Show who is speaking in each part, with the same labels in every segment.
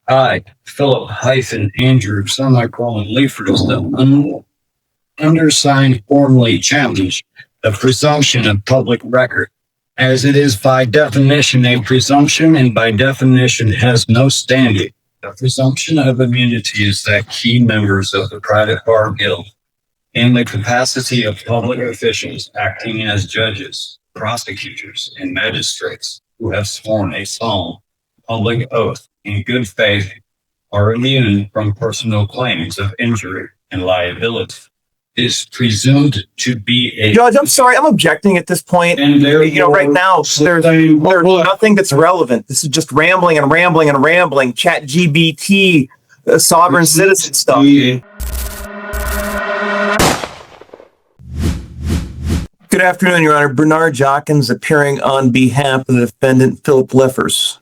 Speaker 1: I, Philip-Andrew, Leers, the undersigned formally challenge the presumption of public record, as it is by definition a presumption and by definition has no standing. The presumption of immunity is that key members of the private bar guild, in the capacity of public officials acting as judges, prosecutors, and magistrates who have sworn a solemn public oath in good faith, are immune from personal claims of injury and liability. Is presumed to be a
Speaker 2: Judge, I'm sorry, I'm objecting at this point.
Speaker 1: And
Speaker 2: right now there's nothing that's relevant. This is just rambling and rambling and rambling. ChatGPT, sovereign citizen stuff. Good afternoon, Your Honor. Bernard Jawkins appearing on behalf of the defendant, Philip Leers.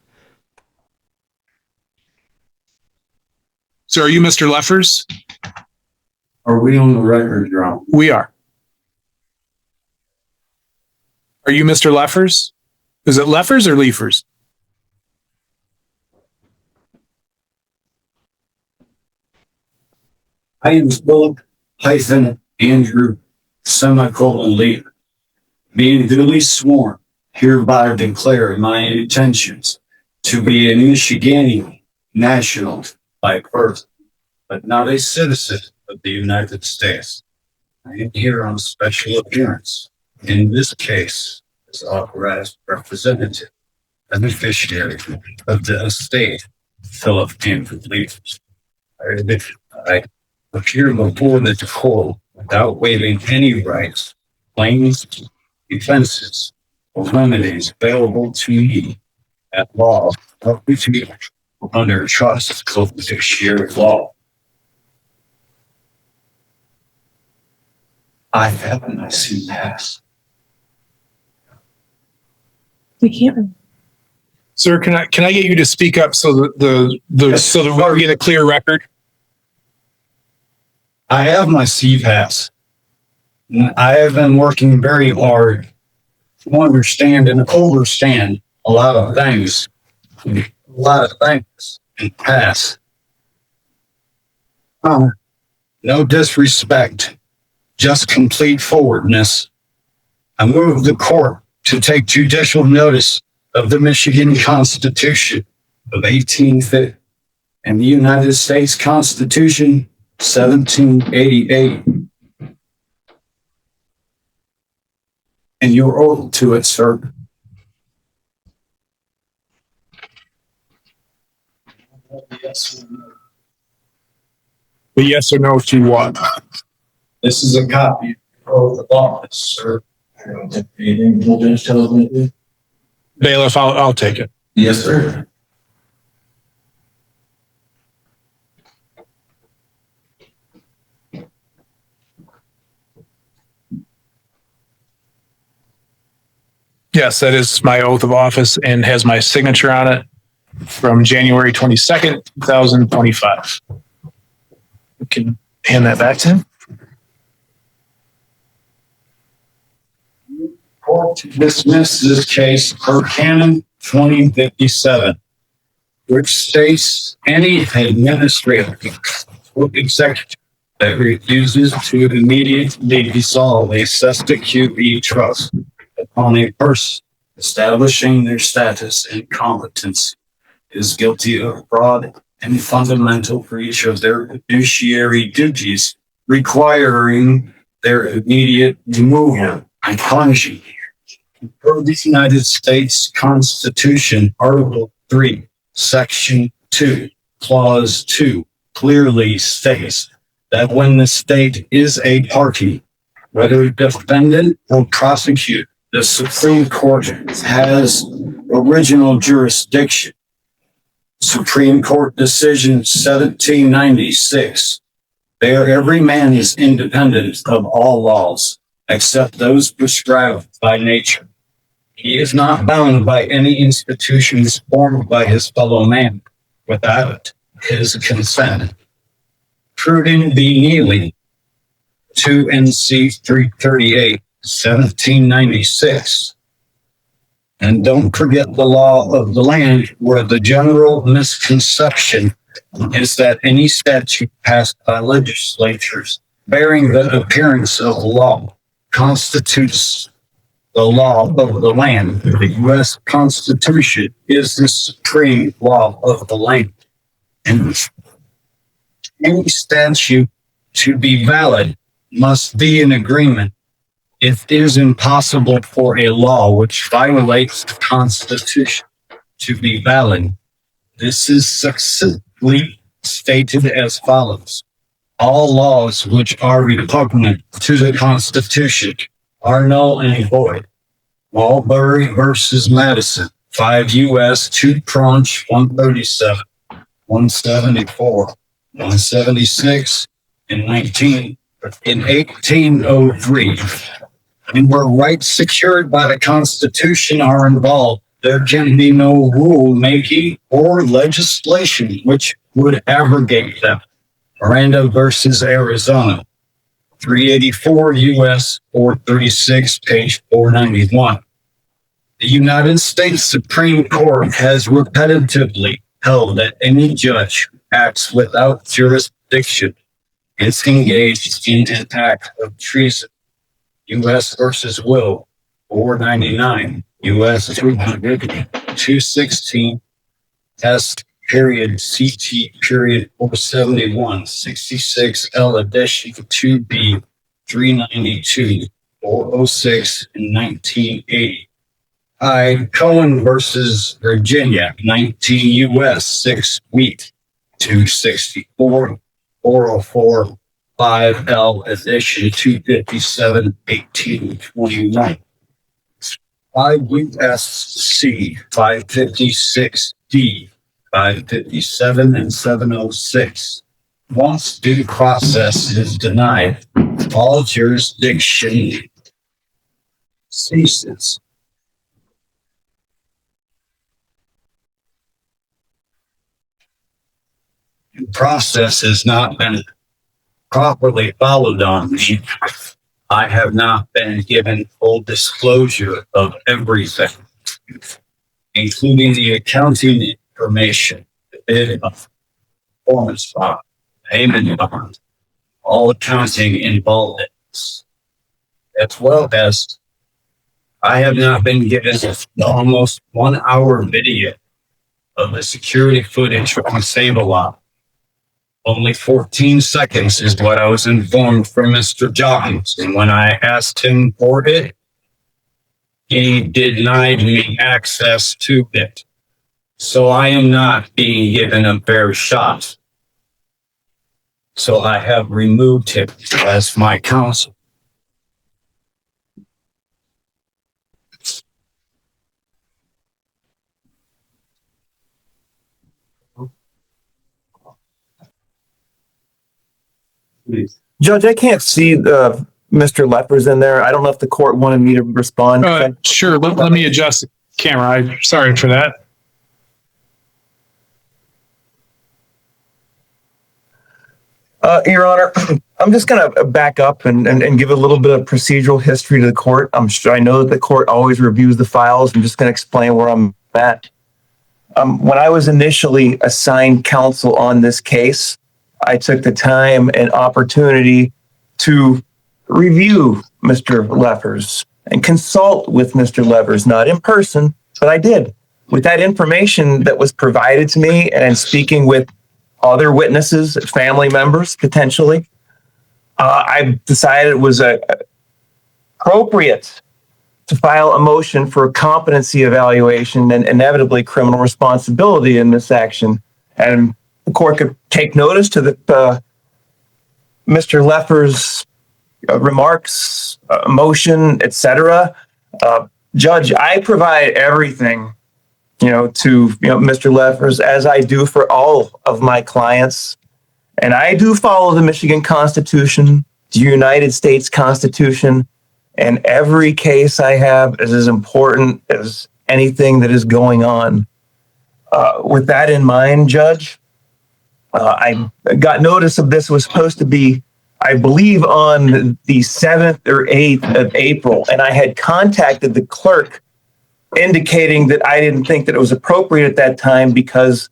Speaker 3: So are you Mr. Leers?
Speaker 1: Are we on the record, Your Honor?
Speaker 3: We are. Are you Mr. Leers? Is it Leers or Leers?
Speaker 1: I am Philip-Andrew Leers, being duly sworn, hereby declare my intentions to be a Michiganian national by birth, but not a citizen of the United States. I am here on special appearance. In this case, as authorized representative, beneficiary of the estate, Philip-Andrew Leers. I appear before the court without waiving any rights, claims, defenses, or remedies available to me at law under trust of judiciary law. I haven't seen that.
Speaker 4: We can't.
Speaker 3: Sir, can I get you to speak up so that so that we get a clear record?
Speaker 1: I have my CPAS. I have been working very hard to understand and understand a lot of things and pass. No disrespect, just complete forwardness. I move the court to take judicial notice of the Michigan Constitution of 1850 and the United States Constitution 1788. And your oath to it, sir.
Speaker 3: The yes or no to what?
Speaker 1: This is a copy of the office, sir.
Speaker 3: Bailiff, I'll take it.
Speaker 1: Yes, sir.
Speaker 3: Yes, that is my oath of office and has my signature on it from January 22nd, 2025. You can hand that back to him.
Speaker 1: Court to dismiss this case per canon 2057, which states any administrative executive that refuses to immediately dissolve a cestui trust upon a person establishing their status and competence is guilty of fraud and fundamental breach of their fiduciary duties, requiring their immediate removal and punishment. Per the United States Constitution, Article 3, Section 2, Clause 2, clearly states that when the state is a party, whether defendant or prosecute, the Supreme Court has original jurisdiction. Supreme Court Decision 1796. There every man is independent of all laws, except those prescribed by nature. He is not bound by any institutions formed by his fellow man without his consent. Prudent v. Neely, 2 NC 338, 1796. And don't forget the law of the land, where the general misconception is that any statute passed by legislatures bearing the appearance of law constitutes the law of the land. The U.S. Constitution is the supreme law of the land. And any statute to be valid must be in agreement. It is impossible for a law which violates the Constitution to be valid. This is succinctly stated as follows. All laws which are repugnant to the Constitution are null and void. Marbury versus Madison, 5 U.S. 2 Tranche 137, 174, 176, and 1803. And where rights secured by the Constitution are involved, there can be no rule making or legislation which would abrogate them. Miranda versus Arizona, 384 U.S. 436, page 491. The United States Supreme Court has repetitively held that any judge who acts without jurisdiction is engaged in an act of treason. U.S. versus Will, 499, U.S. 200, 216, S period, CT period, 471, 66, L addition 2B, 392, 406, and 1980. I, Cohen versus Virginia, 19 U.S. 6 Wheat, 264, 404, 5L edition 257, 1821. 5 USC 556D, 557 and 706. Once due process is denied, all jurisdiction ceases. Due process has not been properly followed on me. I have not been given full disclosure of everything, including the accounting information, the bid performance bond, payment bond, all accounting involved in this, as well as I have not been given the almost 1 hour video of the security footage from Save-A-Lot. Only 14 seconds is what I was informed from Mr. Jawkins. And when I asked him for it, he denied me access to it. So I am not being given a fair shot. So I have removed him as my counsel. Please.
Speaker 2: Judge, I can't see Mr. Lepers in there. I don't know if the court wanted me to respond.
Speaker 3: Sure. Let me adjust the camera. I'm sorry for that.
Speaker 2: Your Honor, I'm just going to back up and give a little bit of procedural history to the court. I know that the court always reviews the files. I'm just going to explain where I'm at. When I was initially assigned counsel on this case, I took the time and opportunity to review Mr. Leffers and consult with Mr. Leffers, not in person, but I did. With that information that was provided to me and speaking with other witnesses, family members, potentially, I decided it was appropriate to file a motion for a competency evaluation and inevitably criminal responsibility in this action. And the court could take notice to the Mr. Leffers' remarks, motion, etc. Judge, I provide everything, to Mr. Leffers, as I do for all of my clients, and I do follow the Michigan Constitution, the United States Constitution, and every case I have is as important as anything that is going on. With that in mind, Judge, I got notice of this was supposed to be, I believe, on the 7th or 8th of April, and I had contacted the clerk indicating that I didn't think that it was appropriate at that time because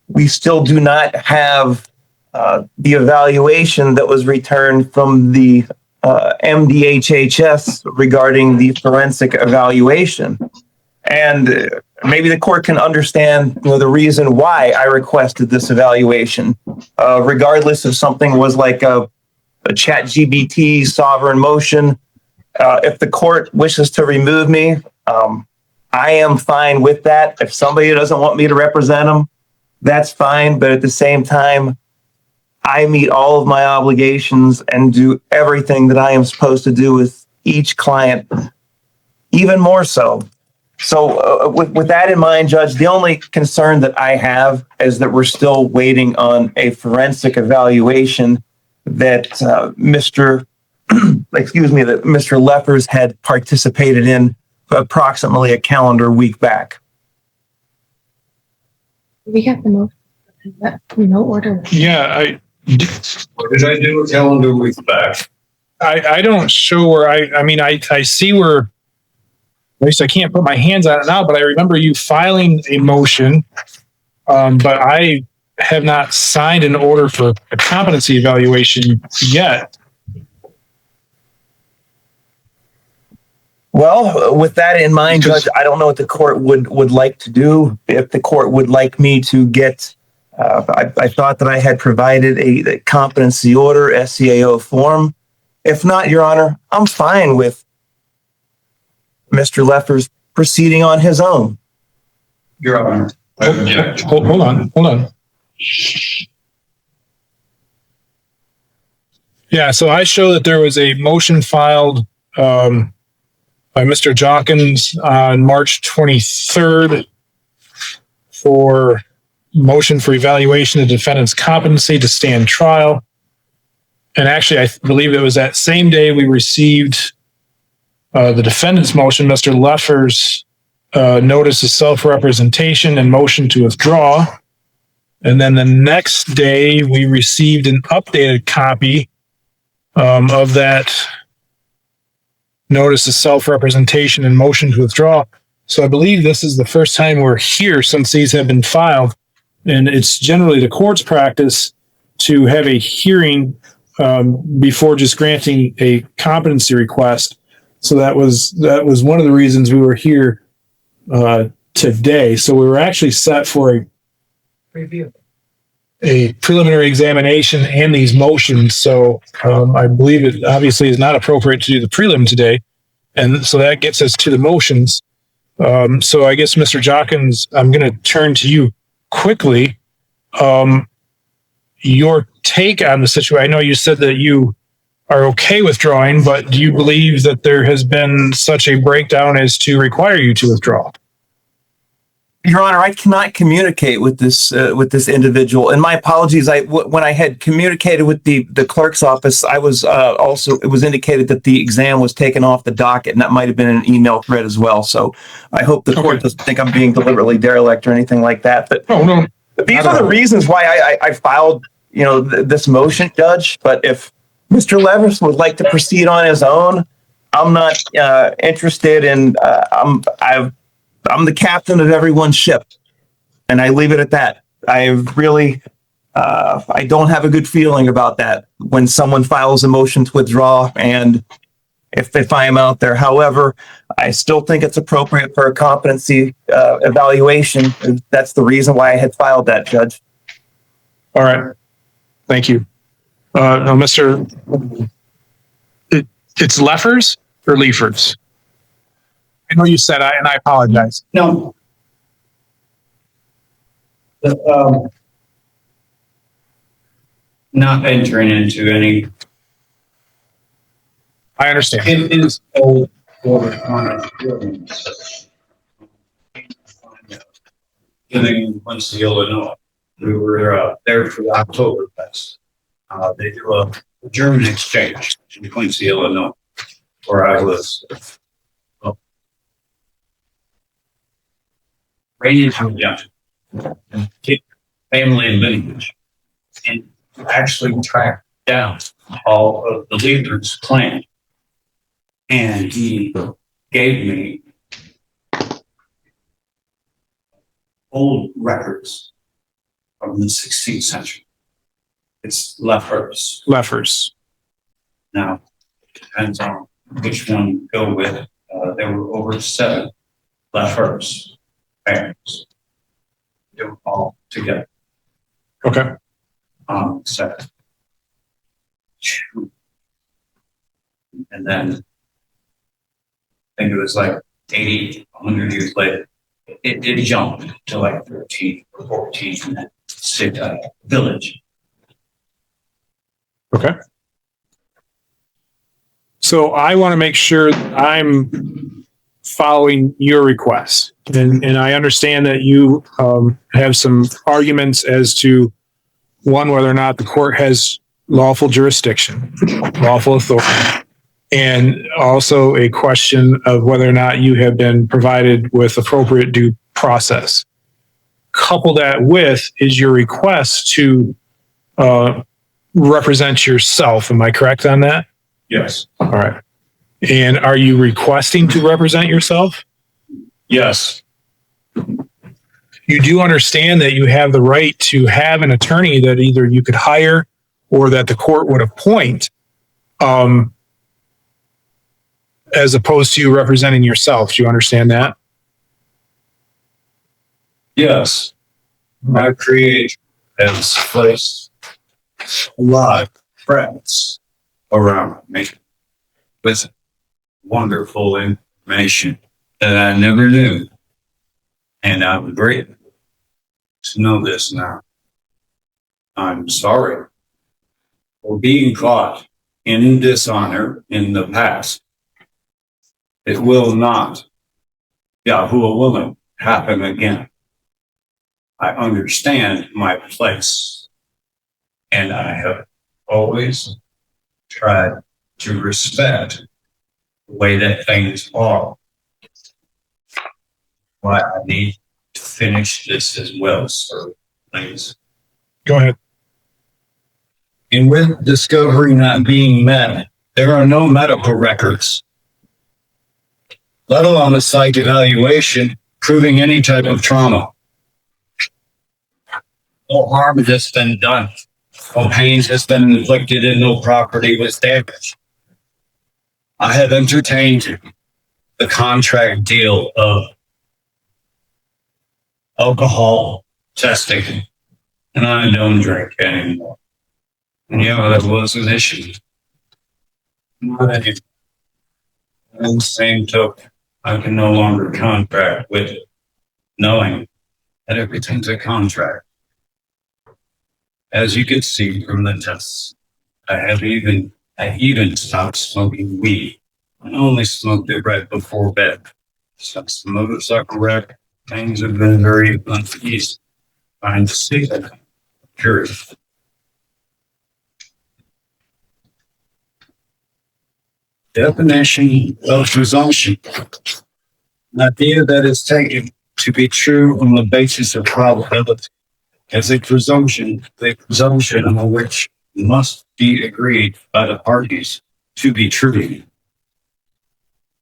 Speaker 2: we still do not have the evaluation that was returned from the MDHHS regarding the forensic evaluation. And maybe the court can understand, the reason why I requested this evaluation, regardless if something was like a ChatGPT sovereign motion. If the court wishes to remove me, I am fine with that. If somebody doesn't want me to represent them, that's fine. But at the same time, I meet all of my obligations and do everything that I am supposed to do with each client, even more so. So with that in mind, Judge, the only concern that I have is that we're still waiting on a forensic evaluation that Mr. Leffers had participated in approximately a calendar week back.
Speaker 4: We got the most. No order.
Speaker 3: Yeah,
Speaker 1: What did I do a calendar week back?
Speaker 3: I don't show where I see where, at least I can't put my hands on it now, but I remember you filing a motion, but I have not signed an order for a competency evaluation yet.
Speaker 2: Well, with that in mind, Judge, I don't know what the court would like to do. If the court would like me to get, I thought that I had provided a competency order, SCAO form. If not, Your Honor, I'm fine with Mr. Leffers proceeding on his own.
Speaker 1: Your Honor.
Speaker 3: Hold on. Yeah, so I show that there was a motion filed by Mr. Jawkins on March 23rd for motion for evaluation of defendant's competency to stand trial. And actually, I believe it was that same day we received the defendant's motion, Mr. Leffers' notice of self-representation and motion to withdraw. And then the next day, we received an updated copy of that notice of self-representation and motion to withdraw. So I believe this is the first time we're here since these have been filed. And it's generally the court's practice to have a hearing before just granting a competency request. So that was one of the reasons we were here today. So we were actually set for a preliminary examination and these motions. So I believe it obviously is not appropriate to do the prelim today. And so that gets us to the motions. So I guess, Mr. Jawkins, I'm going to turn to you quickly. Your take on the situation. I know you said that you are okay withdrawing, but do you believe that there has been such a breakdown as to require you to withdraw?
Speaker 2: Your Honor, I cannot communicate with this individual, and my apologies. When I had communicated with the clerk's office, I was it was indicated that the exam was taken off the docket, and that might have been an email thread as well. So I hope the court doesn't think I'm being deliberately derelict or anything like that. But
Speaker 3: no,
Speaker 2: these are the reasons why I filed, this motion, Judge. But if Mr. Leffers would like to proceed on his own, I'm not interested in. I'm the captain of everyone's ship, and I leave it at that. I don't have a good feeling about that when someone files a motion to withdraw, and if I am out there. However, I still think it's appropriate for a competency evaluation. That's the reason why I had filed that, Judge.
Speaker 3: All right. Thank you. Now, Mr. It's Leffers or Leefers? I know you said and I apologize.
Speaker 1: No. Not entering into any.
Speaker 3: I understand.
Speaker 1: It is old order on it. Living in Quincy, Illinois. We were there for the Oktoberfest. They do a German exchange in Quincy, Illinois, where I was. Raised young, family and lineage, and actually tracked down all of the leaders' clan. And he gave me old records from the 16th century. It's lefers.
Speaker 3: Leffers.
Speaker 1: Now, it depends on which one you go with. There were over 7 lefers, parents. They were all together.
Speaker 3: Okay.
Speaker 1: So, and then I think it was like 80, 100 years later, it jumped to like 13 or 14 in that village.
Speaker 3: Okay. So I want to make sure that I'm following your requests. And I understand that you have some arguments as to one, whether or not the court has lawful jurisdiction, lawful authority, and also a question of whether or not you have been provided with appropriate due process. Couple that with is your request to represent yourself. Am I correct on that?
Speaker 1: Yes.
Speaker 3: All right. And are you requesting to represent yourself?
Speaker 1: Yes.
Speaker 3: You do understand that you have the right to have an attorney that either you could hire or that the court would appoint, as opposed to you representing yourself. Do you understand that?
Speaker 1: Yes. My creation has placed a lot of friends around me with wonderful information that I never knew. And I'm grateful to know this now. I'm sorry for being caught in dishonor in the past. It will not, Yahoo willing, happen again. I understand my place, and I have always tried to respect the way that things are. Why I need to finish this as well, sir, please.
Speaker 3: Go ahead.
Speaker 1: And with discovery not being met, there are no medical records, let alone a psych evaluation proving any type of trauma. No harm has been done. No pain has been inflicted and no property was damaged. I have entertained the contract deal of alcohol testing, and I don't drink anymore. And yeah, that was an issue. Not any. And the same token, I can no longer contract with it, knowing that everything's a contract. As you can see from the tests, I even stopped smoking weed. I only smoked it right before bed. Since the motorcycle wreck, things have been very uneasy. Trying to see that. Curious. Definition of presumption. An idea that is taken to be true on the basis of probability. As a presumption, the presumption on which must be agreed by the parties to be true.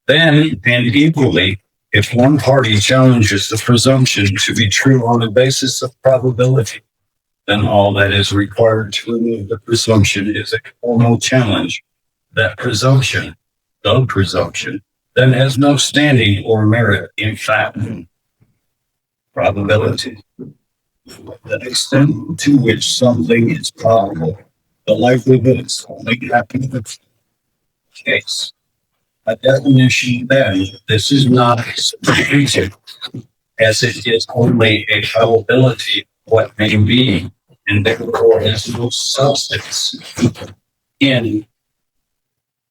Speaker 1: Then, and equally, if one party challenges the presumption to be true on the basis of probability, then all that is required to remove the presumption is a formal challenge. That presumption, the presumption, then has no standing or merit in fact. Probability. The extent to which something is probable, the likelihood of something happening in the case. A definition then, this is not a substitution, as it is only a probability of what may be, and therefore has no substance in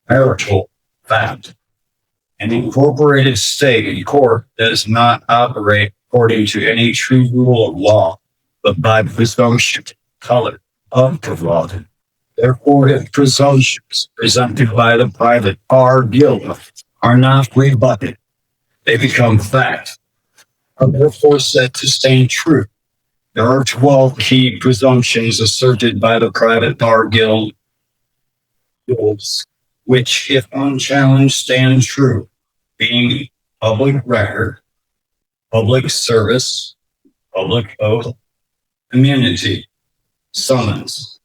Speaker 1: marital fact. An incorporated state in court does not operate according to any true rule of law, but by presumption, color of the law. Therefore, if presumptions presented by the private bar guild are not rebutted, they become fact, are therefore said to stand true. There are 12 key presumptions asserted by the private bar guilds, which, if unchallenged, stand true, being public record, public service, public oath, immunity, summons,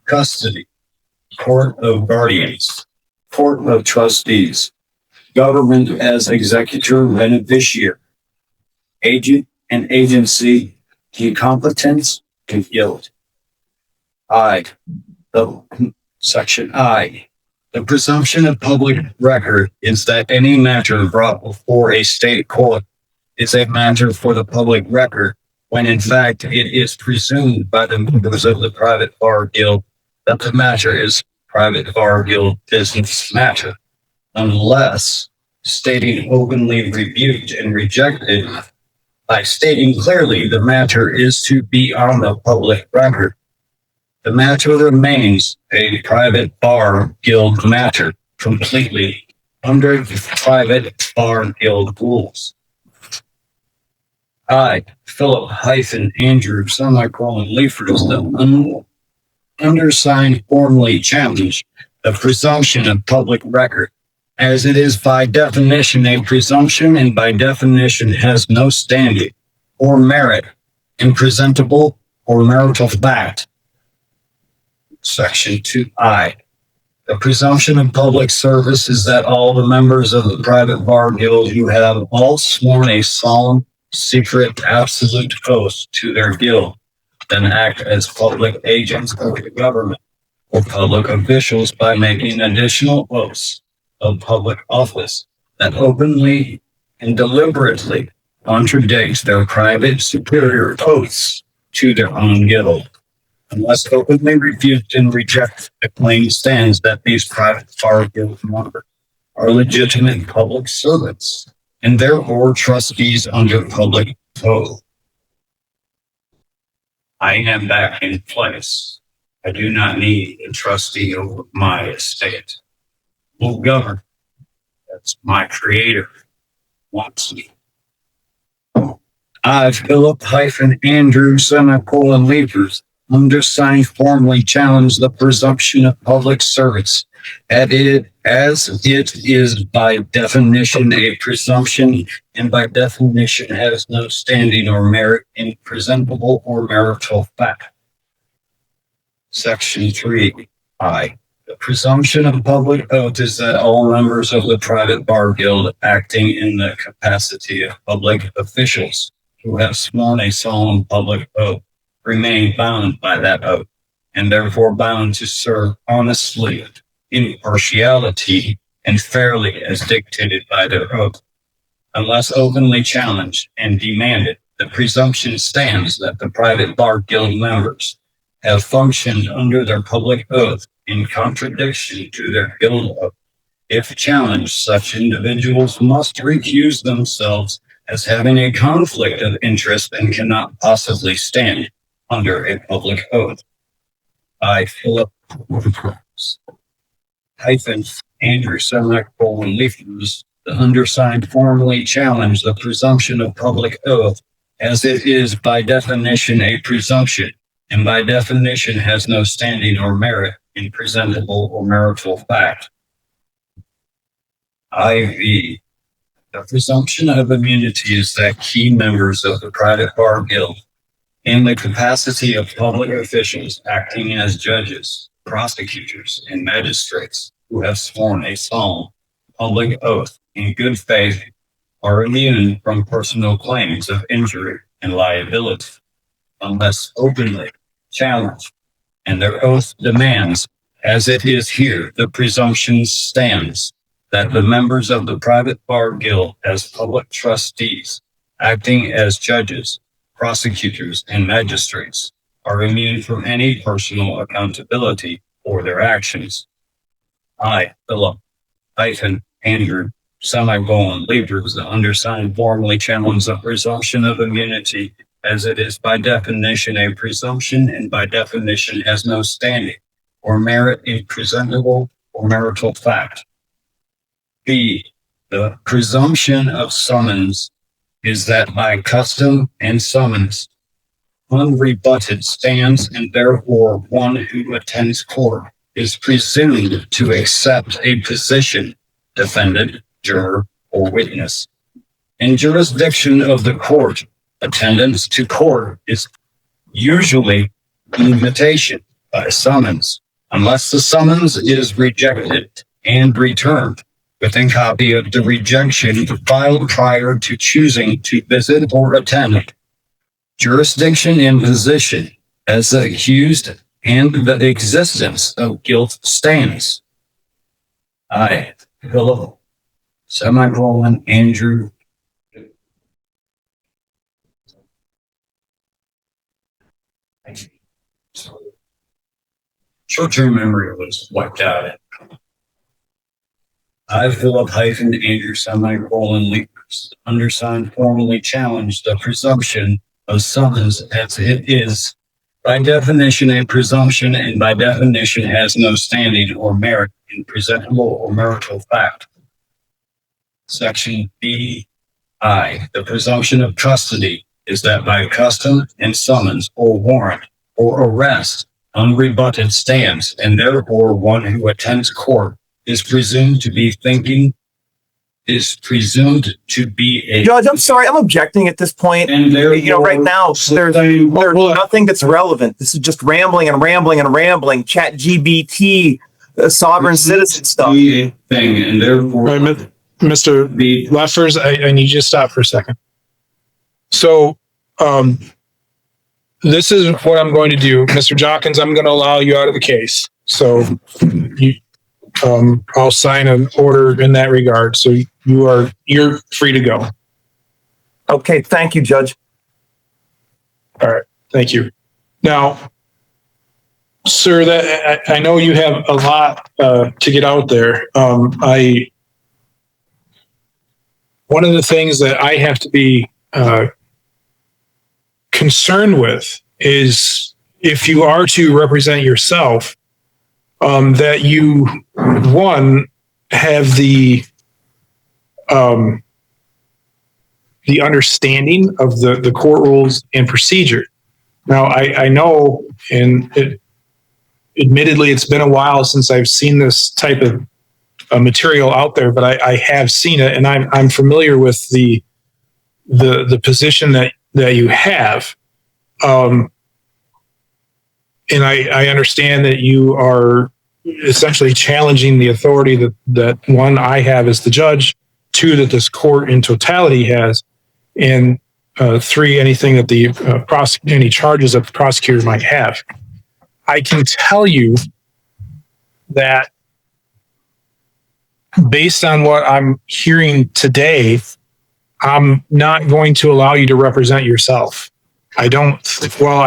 Speaker 1: custody, court of guardians, court of trustees, government as executor beneficiary, agent and agency, incompetence and guilt. Section I. The presumption of public record is that any matter brought before a state court is a matter for the public record, when in fact it is presumed by the members of the private bar guild that the matter is private bar guild business matter, unless stating openly rebuked and rejected by stating clearly the matter is to be on the public record. The matter remains a private bar guild matter completely under the private bar guild rules. I, Philip-Andrew, Leers, the undersigned formally challenge the presumption of public record, as it is by definition a presumption and by definition has no standing or merit in presentable or marital fact. Section 2I. The presumption of public service is that all the members of the private bar guild who have all sworn a solemn, secret, absolute oath to their guild then act as public agents of the government or public officials by making additional oaths of public office that openly and deliberately contradicts their private superior oaths to their own guild. Unless openly refused and rejected, the claim stands that these private bar guild members are legitimate public servants and therefore trustees under public oath. I am back in place. I do not need a trustee over my estate. Will govern. That's my creator wants me. I, Philip-Andrew, Leers, undersigned formally challenge the presumption of public service as it is by definition a presumption and by definition has no standing or merit in presentable or marital fact. Section 3I. The presumption of public oath is that all members of the private bar guild acting in the capacity of public officials who have sworn a solemn public oath remain bound by that oath and therefore bound to serve honestly, impartiality, and fairly as dictated by their oath. Unless openly challenged and demanded, the presumption stands that the private bar guild members have functioned under their public oath in contradiction to their guild oath. If challenged, such individuals must recuse themselves as having a conflict of interest and cannot possibly stand under a public oath. I, Philip-Andrew, Leers, the undersigned formally challenge the presumption of public oath as it is by definition a presumption and by definition has no standing or merit in presentable or marital fact. IV. The presumption of immunity is that key members of the private bar guild in the capacity of public officials acting as judges, prosecutors, and magistrates who have sworn a solemn public oath in good faith are immune from personal claims of injury and liability unless openly challenged, and their oath demands, as it is here, the presumption stands that the members of the private bar guild as public trustees acting as judges, prosecutors, and magistrates are immune from any personal accountability for their actions. I, Philip-Andrew, Leers, the undersigned formally challenge the presumption of immunity as it is by definition a presumption and by definition has no standing or merit in presentable or marital fact. B. The presumption of summons is that by custom and summons, unrebutted stands, and therefore one who attends court is presumed to accept a position, defendant, juror, or witness. In jurisdiction of the court, attendance to court is usually an invitation by summons, unless the summons is rejected and returned with a copy of the rejection filed prior to choosing to visit or attend. Jurisdiction and position as the accused and the existence of guilt stands. I, Philip, semicolon, Andrew. Short-term memory was wiped out. I, Philip hyphen Andrew semicolon Leers, undersigned formally challenged the presumption of summons as it is by definition a presumption and by definition has no standing or merit in presentable or marital fact. Section B.I. The presumption of custody is that by custom and summons or warrant or arrest, unrebutted stands, and therefore one who attends court is presumed to be a
Speaker 2: Judge, I'm sorry, I'm objecting at this point.
Speaker 1: and therefore
Speaker 2: Right now, there's nothing that's relevant. This is just rambling and rambling and rambling. ChatGPT, sovereign citizen stuff.
Speaker 1: be a thing, and therefore
Speaker 3: Right, Mr.
Speaker 1: be
Speaker 3: Leffers, I need you to stop for a second. So, this is what I'm going to do. Mr. Jawkins, I'm going to allow you out of the case. So I'll sign an order in that regard. So you're free to go.
Speaker 2: Okay, thank you, Judge.
Speaker 3: All right. Thank you. Now, sir, that I know you have a lot to get out there. One of the things that I have to be concerned with is if you are to represent yourself, that you, one, have the understanding of the court rules and procedure. Now, I know, and admittedly, it's been a while since I've seen this type of material out there, but I have seen it, and I'm familiar with the position that you have. And I understand that you are essentially challenging the authority that one, I have as the judge, two, that this court in totality has, and three, anything that any charges that the prosecutor might have. I can tell you that based on what I'm hearing today, I'm not going to allow you to represent yourself. I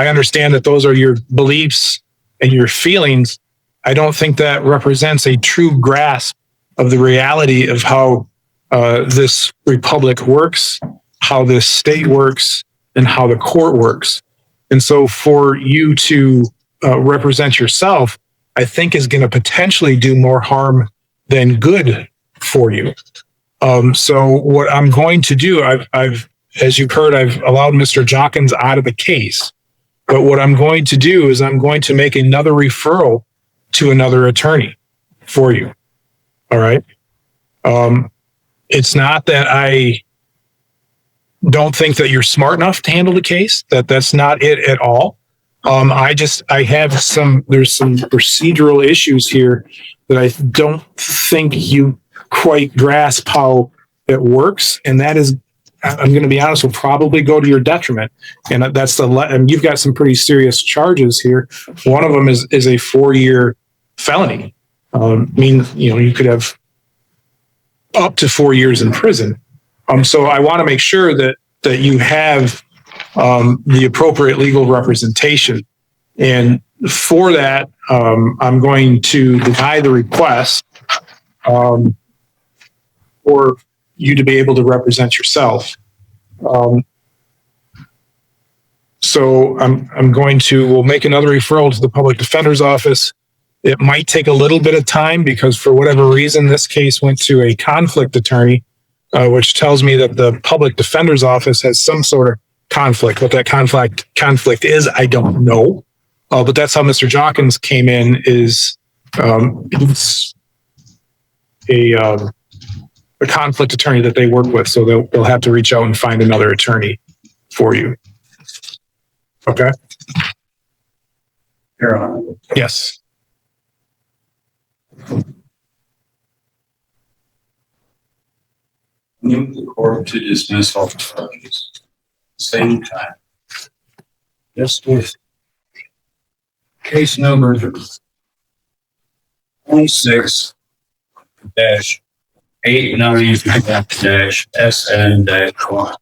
Speaker 3: understand that those are your beliefs and your feelings. I don't think that represents a true grasp of the reality of how this republic works, how this state works, and how the court works. And so for you to represent yourself, I think is going to potentially do more harm than good for you. So what I'm going to do, I've as you've heard, I've allowed Mr. Jawkins out of the case. But what I'm going to do is I'm going to make another referral to another attorney for you. All right. It's not that I don't think that you're smart enough to handle the case. That's not it at all. There's some procedural issues here that I don't think you quite grasp how it works. And that is, I'm going to be honest, will probably go to your detriment. And that's and you've got some pretty serious charges here. One of them is a 4-year felony. You could have up to 4 years in prison. So I want to make sure that you have the appropriate legal representation. And for that, I'm going to deny the request for you to be able to represent yourself. So we'll make another referral to the public defender's office. It might take a little bit of time because for whatever reason, this case went to a conflict attorney, which tells me that the public defender's office has some sort of conflict. What that conflict is, I don't know. But that's how Mr. Jawkins came in, is it's a conflict attorney that they work with. So they'll have to reach out and find another attorney. for you. Okay.
Speaker 1: Your Honor.
Speaker 3: Yes.
Speaker 1: Move the court to dismiss all charges. Same time. Just with case number 26 dash 89 dash SN dash 1,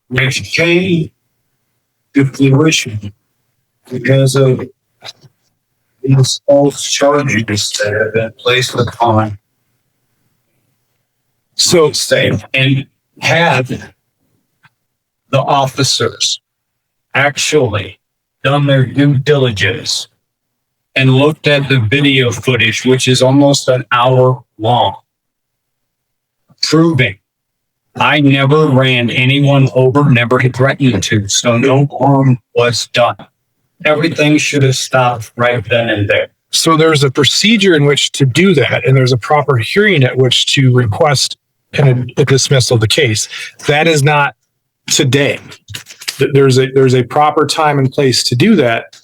Speaker 1: which came to fruition because of these false charges that have been placed upon state, and had the officers actually done their due diligence and looked at the video footage, which is almost an hour long, proving I never ran anyone over, never threatened to, so no harm was done. Everything should have stopped right then and there.
Speaker 3: So there's a procedure in which to do that, and there's a proper hearing at which to request a dismissal of the case. That is not today. There's a proper time and place to do that.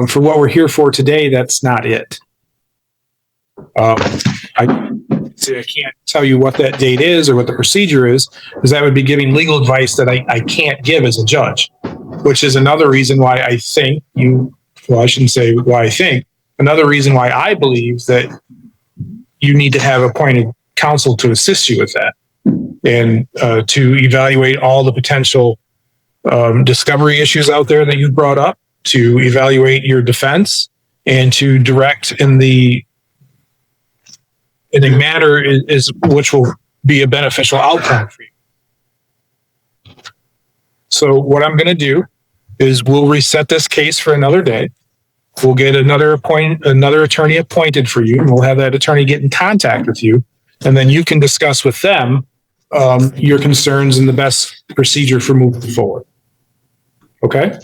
Speaker 3: For what we're here for today, that's not it. I can't tell you what that date is or what the procedure is, because that would be giving legal advice that I can't give as a judge, which is another reason why I think I shouldn't say why I think, another reason why I believe that you need to have appointed counsel to assist you with that and to evaluate all the potential discovery issues out there that you've brought up, to evaluate your defense, and to direct in a manner is which will be a beneficial outcome for you. So what I'm going to do is we'll reset this case for another day. We'll get another attorney appointed for you, and we'll have that attorney get in contact with you, and then you can discuss with them your concerns and the best procedure for moving forward. Okay?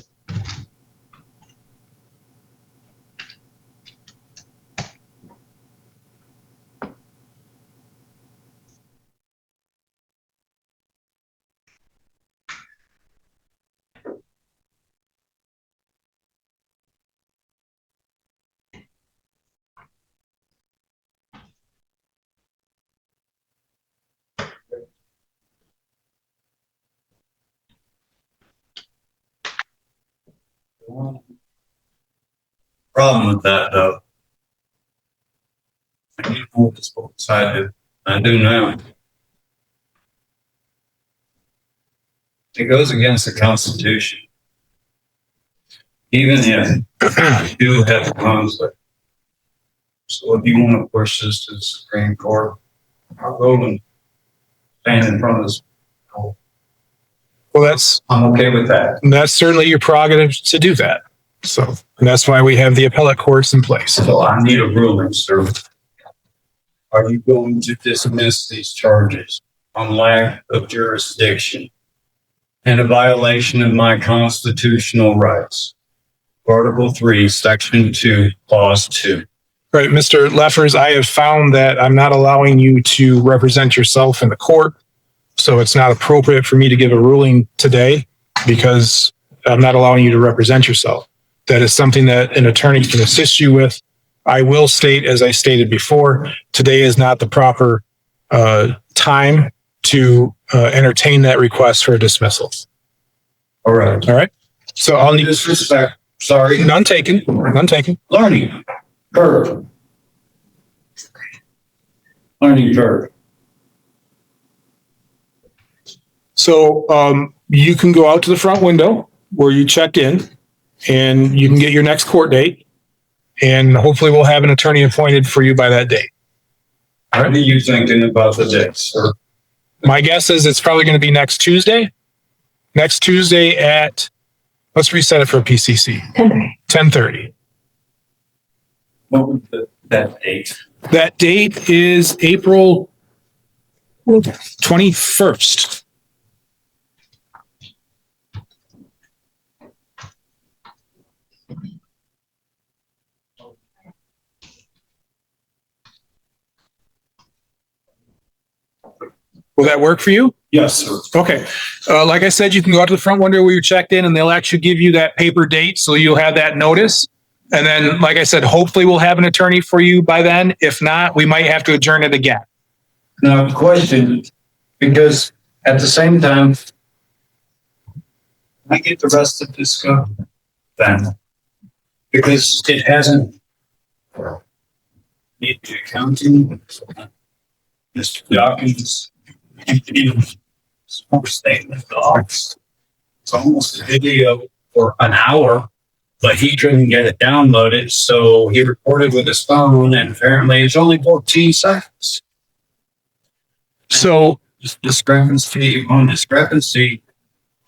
Speaker 1: Problem with that, though, I need to this both sided. I do now. It goes against the Constitution. Even if you do have conflict. So if you want to push this to the Supreme Court, I'll go and stand in front of this.
Speaker 3: Well,
Speaker 1: I'm okay with that.
Speaker 3: that's certainly your prerogative to do that. So, and that's why we have the appellate courts in place.
Speaker 1: So I need a ruling, sir. Are you going to dismiss these charges on lack of jurisdiction and a violation of my constitutional rights? Article 3, Section 2, Clause 2.
Speaker 3: Right, Mr. Leffers, I have found that I'm not allowing you to represent yourself in the court. So it's not appropriate for me to give a ruling today because I'm not allowing you to represent yourself. That is something that an attorney can assist you with. I will state, as I stated before, today is not the proper time to entertain that request for a dismissal.
Speaker 1: All right.
Speaker 3: All right. So I'll need
Speaker 1: Disrespect. Sorry.
Speaker 3: none taken. None taken.
Speaker 1: Learning curve. Learning curve.
Speaker 3: So you can go out to the front window where you checked in, and you can get your next court date, and hopefully we'll have an attorney appointed for you by that date.
Speaker 1: What are you thinking about the dates, sir?
Speaker 3: My guess is it's probably going to be next Tuesday. Next Tuesday at, let's reset it for PCC. 10:30.
Speaker 1: What was that date?
Speaker 3: That date is April 21st. Will that work for you?
Speaker 1: Yes, sir.
Speaker 3: Okay. Like I said, you can go out to the front window where you checked in and they'll actually give you that paper date. So you'll have that notice. And then, like I said, hopefully we'll have an attorney for you by then. If not, we might have to adjourn it again.
Speaker 1: Now, question, because at the same time, I get the rest of this stuff then, because it hasn't need the accounting, Mr. Jawkins, small statement docs. It's almost a video for an hour, but he couldn't get it downloaded, so he recorded with his phone, and apparently it's only 14 seconds.
Speaker 3: So
Speaker 1: Discrepancy on discrepancy,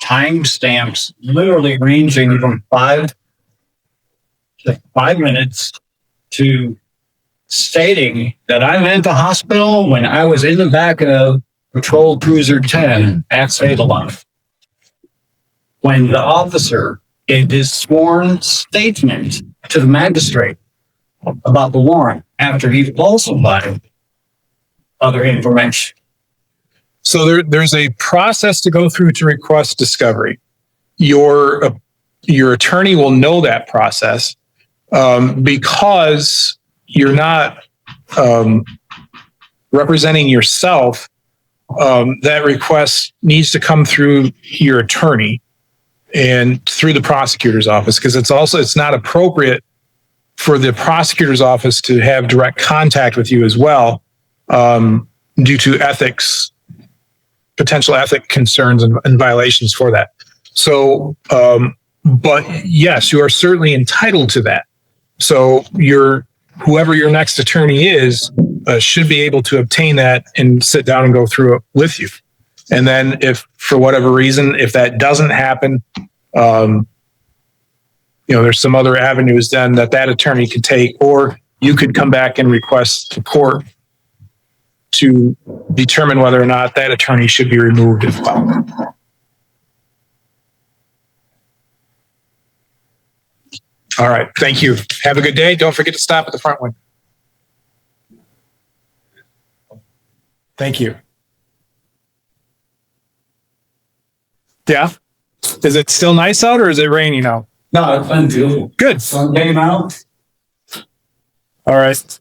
Speaker 1: timestamps literally ranging from 5 minutes to stating that I'm at the hospital when I was in the back of Patrol Cruiser 10 at Salem. When the officer gave his sworn statement to the magistrate about the warrant after he falsified other information.
Speaker 3: So there's a process to go through to request discovery. Your attorney will know that process because you're not representing yourself. That request needs to come through your attorney and through the prosecutor's office, because it's not appropriate for the prosecutor's office to have direct contact with you as well, due to potential ethic concerns and violations for that. So, but yes, you are certainly entitled to that. So whoever your next attorney is should be able to obtain that and sit down and go through it with you. And then if for whatever reason, if that doesn't happen, there's some other avenues then that attorney could take, or you could come back and request the court to determine whether or not that attorney should be removed as well. All right. Thank you. Have a good day. Don't forget to stop at the front window. Thank you. Yeah. Is it still nice out or is it raining out?
Speaker 1: No, it's been good.
Speaker 3: Good.
Speaker 1: Sun came out.
Speaker 3: All right.